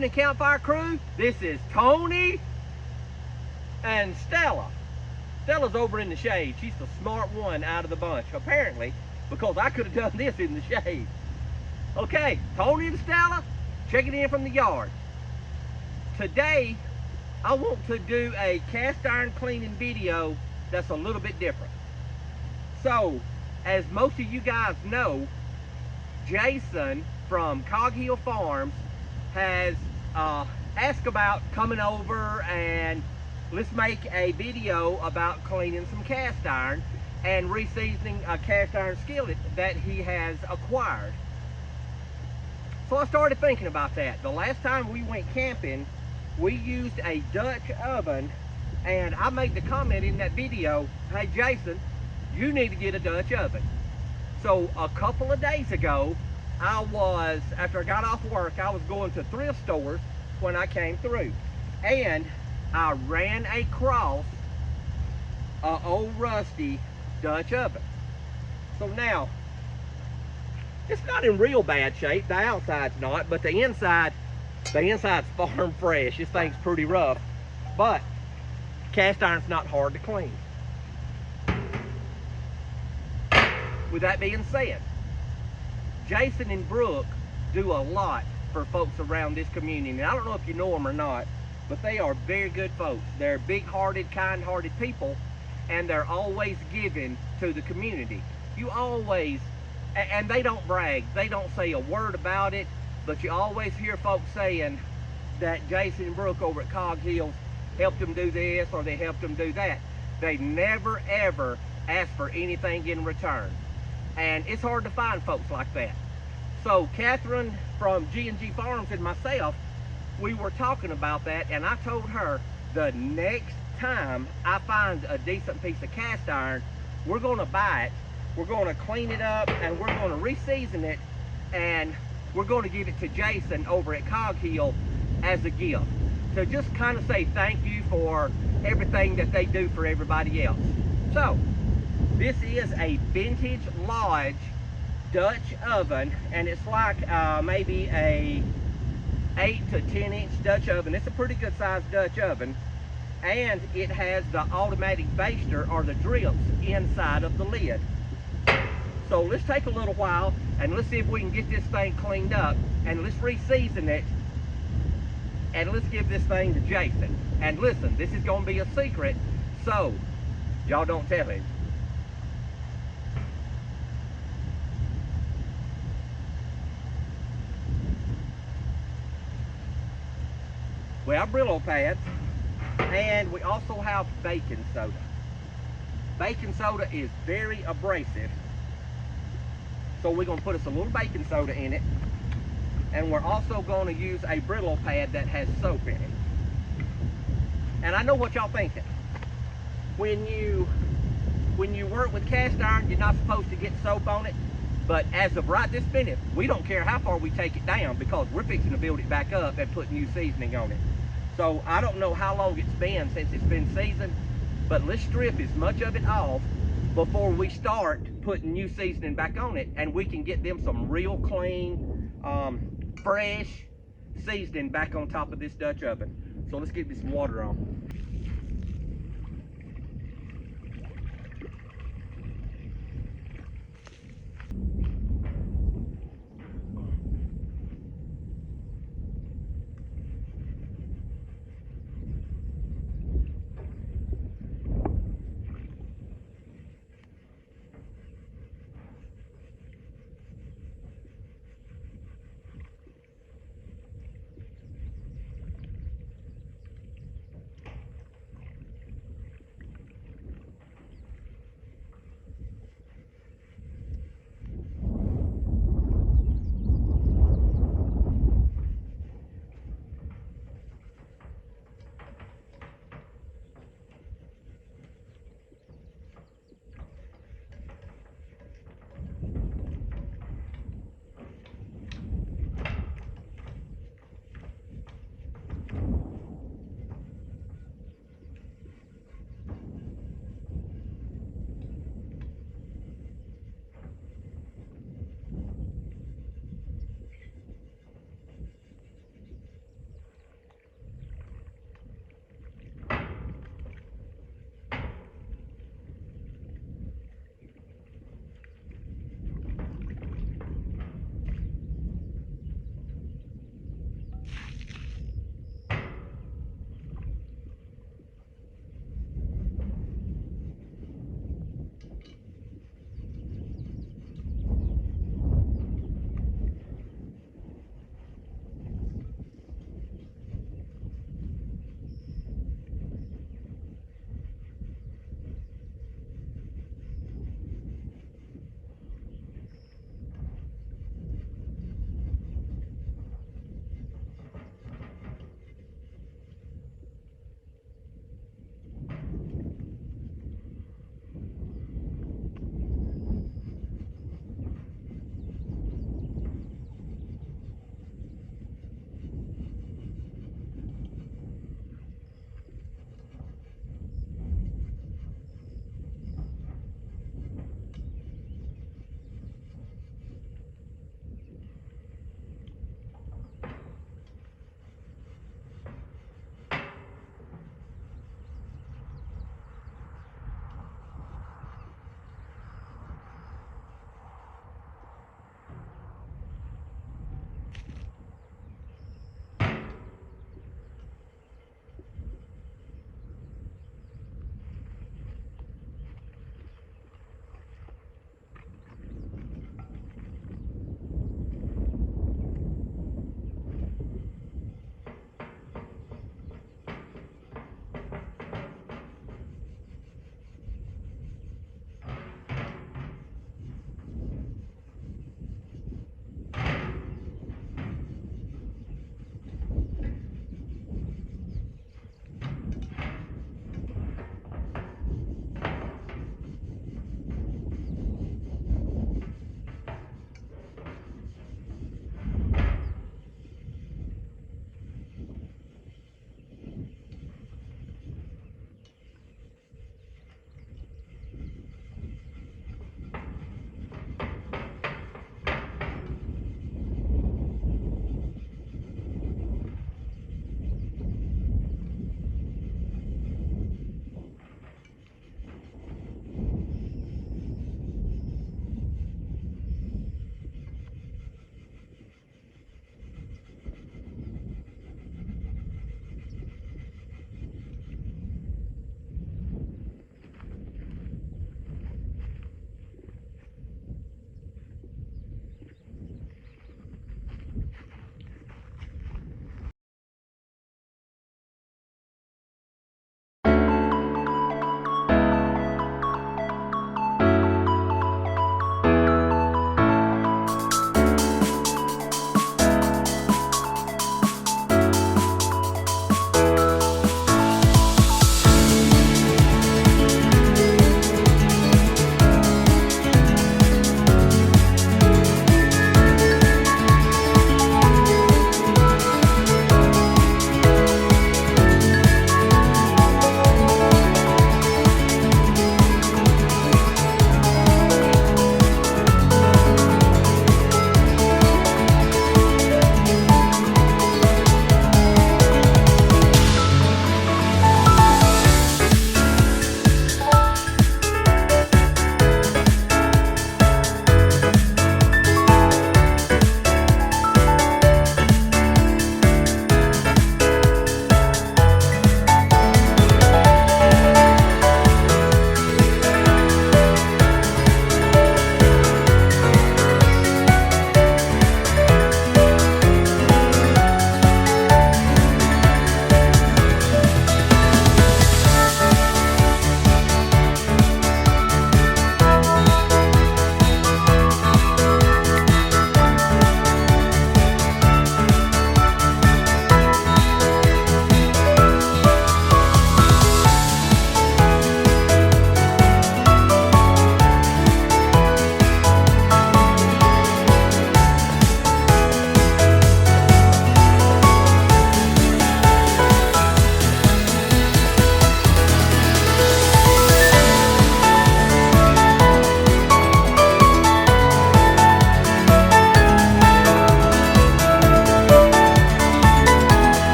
evening, Campfire crew. This is Tony and Stella. Stella's over in the shade. She's the smart one out of the bunch, apparently, because I could have done this in the shade. Okay, Tony and Stella, checking in from the yard. Today, I want to do a cast iron cleaning video that's a little bit different. So, as most of you guys know, Jason from Cog Hill Farms has asked about coming over and let's make a video about cleaning some cast iron and reseasoning a cast iron skillet that he has acquired. So I started thinking about that. The last time we went camping, we used a Dutch oven, and I made the comment in that video, hey Jason, you need to get a Dutch oven. So a couple of days ago, after I got off work, I was going to thrift stores when I came through. And I ran across an old rusty Dutch oven. So now, it's not in real bad shape. The outside's not, but the inside's farm fresh. This thing's pretty rough. But cast iron's not hard to clean. With that being said, Jason and Brooke do a lot for folks around this community. And I don't know if you know them or not, but they are very good folks. They're big-hearted, kind-hearted people, and they're always giving to the community. You always, and they don't brag. They don't say a word about it, but you always hear folks saying that Jason and Brooke over at Cog Hills helped them do this or they helped them do that. They never, ever ask for anything in return. And it's hard to find folks like that. So Catherine from G&G Farms and myself, we were talking about that, and I told her the next time I find a decent piece of cast iron, we're going to buy it, we're going to clean it up, and we're going to reseason it, and we're going to give it to Jason over at Cog Hill as a gift. So just kind of say thank you for everything that they do for everybody else. So this is a vintage Lodge Dutch oven, and it's like maybe a 8 to 10 inch Dutch oven. It's a pretty good sized Dutch oven, and it has the automatic baster or the drips inside of the lid. So let's take a little while and let's see if we can get this thing cleaned up, and let's reseason it, and let's give this thing to Jason. And listen, this is going to be a secret, so y'all don't tell him. We have Brillo pads, and we also have baking soda. Baking soda is very abrasive, so we're going to put us a little baking soda in it, and we're also going to use a Brillo pad that has soap in it. And I know what y'all thinking. When you work with cast iron, you're not supposed to get soap on it. But as of right this minute, we don't care how far we take it down, because we're fixing to build it back up and put new seasoning on it. So I don't know how long it's been since it's been seasoned, but let's strip as much of it off before we start putting new seasoning back on it, and we can get them some real clean, fresh seasoning back on top of this Dutch oven. So let's get me some water on.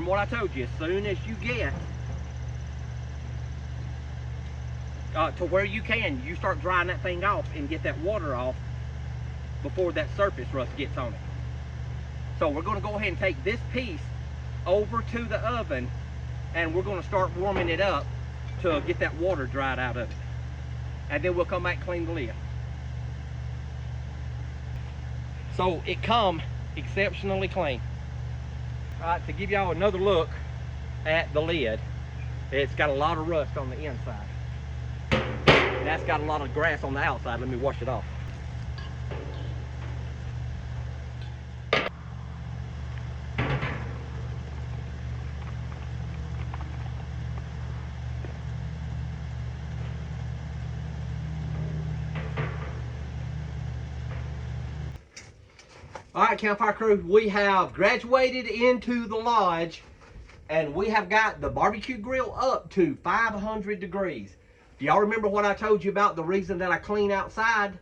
remember what I told you, as soon as you get to where you can, you start drying that thing off and get that water off before that surface rust gets on it. So we're going to go ahead and take this piece over to the oven, and we're going to start warming it up to get that water dried out of it. And then we'll come back and clean the lid. So it come exceptionally clean. All right, to give y'all another look at the lid, it's got a lot of rust on the inside. That's got a lot of grass on the outside. Let me wash it off. All right, Campfire Crew, we have graduated into the lodge, and we have got the barbecue grill up to 500 degrees. Do y'all remember what I told you about the reason that I clean outside,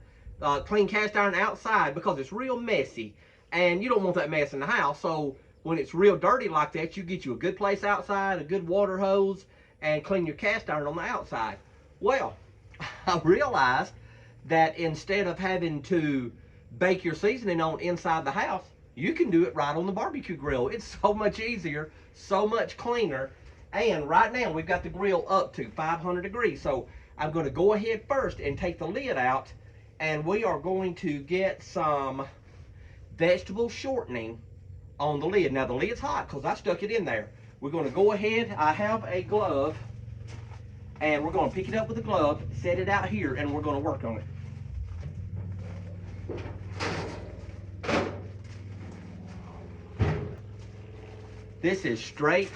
clean cast iron outside? Because it's real messy, and you don't want that mess in the house. So when it's real dirty like that, you get you a good place outside, a good water hose, and clean your cast iron on the outside. Well, I realized that instead of having to bake your seasoning on inside the house, you can do it right on the barbecue grill. It's so much easier, so much cleaner. And right now we've got the grill up to 500 degrees. So I'm going to go ahead first and take the lid out, and we are going to get some vegetable shortening on the lid. Now the lid's hot because I stuck it in there. We're going to go ahead, I have a glove, and we're going to pick it up with a glove, set it out here, and we're going to work on it. This is straight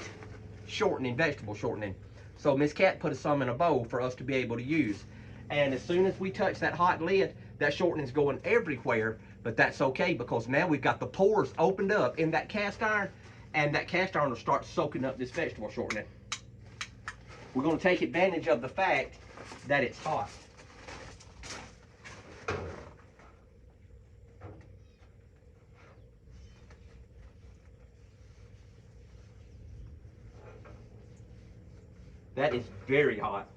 shortening, vegetable shortening. So Miss Cat put some in a bowl for us to be able to use. And as soon as we touch that hot lid, that shortening's going everywhere, but that's okay because now we've got the pores opened up in that cast iron, and that cast iron will start soaking up this vegetable shortening. We're going to take advantage of the fact that it's hot. That is very hot.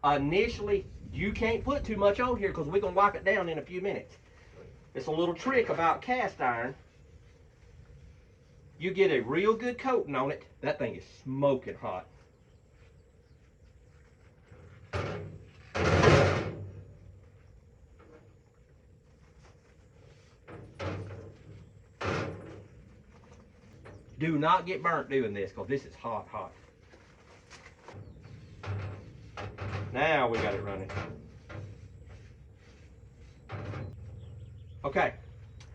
Initially, you can't put too much on here because we're going to wipe it down in a few minutes. It's a little trick about cast iron. You get a real good coating on it. That thing is smoking hot. Do not get burnt doing this because this is hot, hot. Now we got it running. Okay,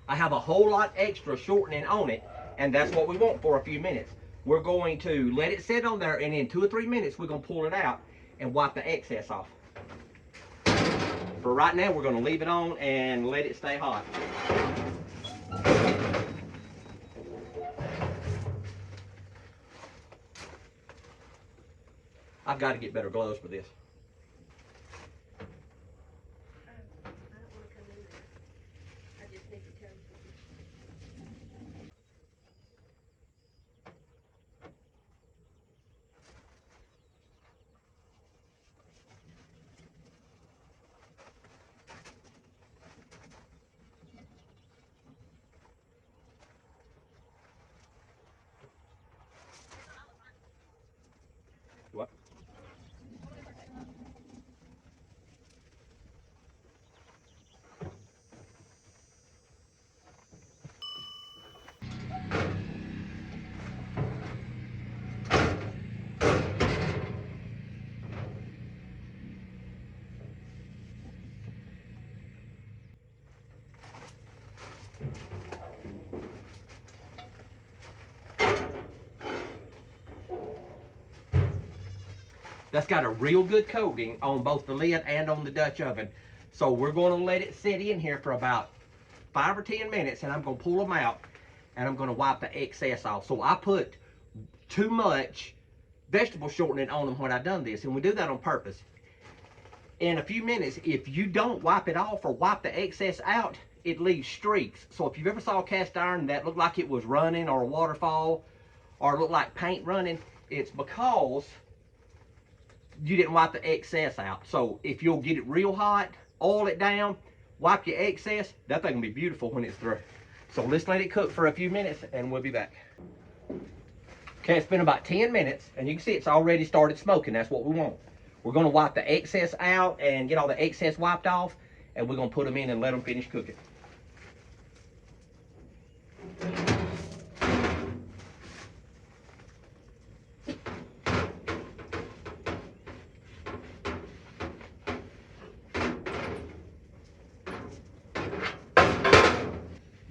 I have a whole lot extra shortening on it, and that's what we want for a few minutes. We're going to let it sit on there, and in 2 or 3 minutes, we're going to pull it out and wipe the excess off. For right now, we're going to leave it on and let it stay hot. I've got to get better gloves for this. What? That's got a real good coating on both the lid and on the Dutch oven. So we're going to let it sit in here for about 5 or 10 minutes, and I'm going to pull them out, and I'm going to wipe the excess off. So I put too much vegetable shortening on them when I done this, and we do that on purpose. in a few minutes, if you don't wipe it off or wipe the excess out, it leaves streaks. So if you've ever saw a cast iron that looked like it was running, or a waterfall, or looked like paint running, it's because you didn't wipe the excess out. So if you'll get it real hot, oil it down, wipe your excess, that thing will be beautiful when it's through. So let's let it cook for a few minutes and we'll be back. Okay, it's been about 10 minutes and you can see it's already started smoking. That's what we want. We're gonna wipe the excess out and get all the excess wiped off, and we're gonna put them in and let them finish cooking.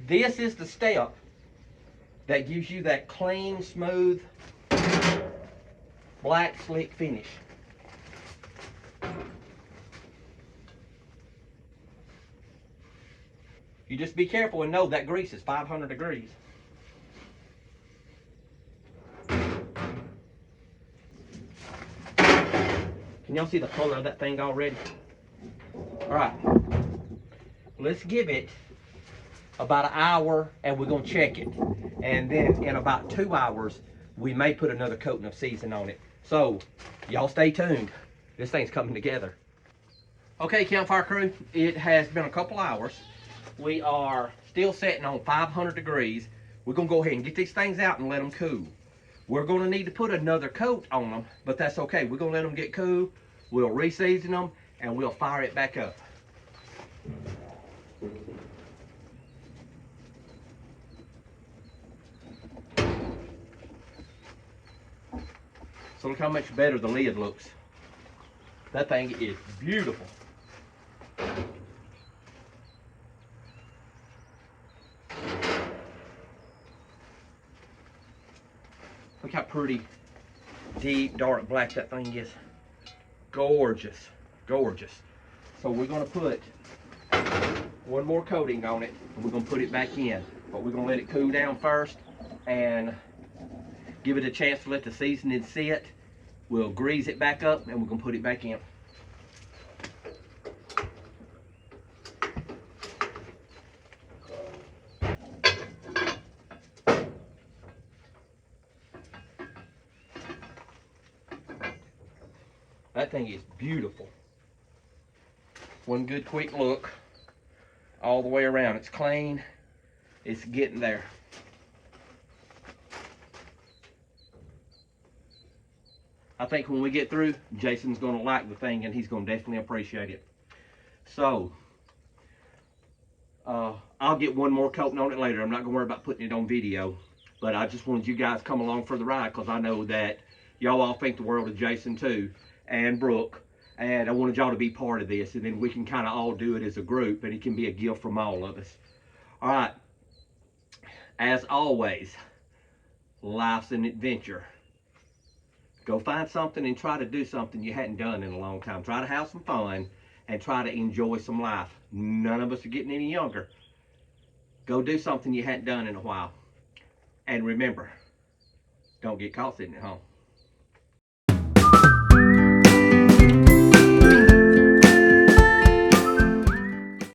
This is the step that gives you that clean, smooth, black, slick finish. You just be careful and know that grease is 500 degrees. Can y'all see the color of that thing already? All right, let's give it about an hour and we're gonna check it. And then in about 2 hours, we may put another coating of seasoning on it. So y'all stay tuned. This thing's coming together. Okay, Campfire Crew, it has been a couple hours. We are still sitting on 500 degrees. We're gonna go ahead and get these things out and let them cool. We're gonna need to put another coat on them, but that's okay. We're gonna let them get cool. We'll re-season them and we'll fire it back up. So look how much better the lid looks. That thing is beautiful. Look how pretty, deep, dark black that thing is. Gorgeous, gorgeous. So we're gonna put one more coating on it and we're gonna put it back in. But we're gonna let it cool down first and give it a chance to let the seasoning sit. We'll grease it back up and we're gonna put it back in. That thing is beautiful. One good quick look all the way around. It's clean. It's getting there. I think when we get through, Jason's gonna like the thing and he's gonna definitely appreciate it. So, I'll get one more coating on it later. I'm not gonna worry about putting it on video, but I just wanted you guys to come along for the ride because I know that y'all all think the world of Jason too, and Brooke, and I wanted y'all to be part of this, and then we can kind of all do it as a group, and it can be a gift from all of us. All right, as always, life's an adventure. Go find something and try to do something you hadn't done in a long time. Try to have some fun and try to enjoy some life. None of us are getting any younger. Go do something you hadn't done in a while. And remember, don't get caught sitting at home.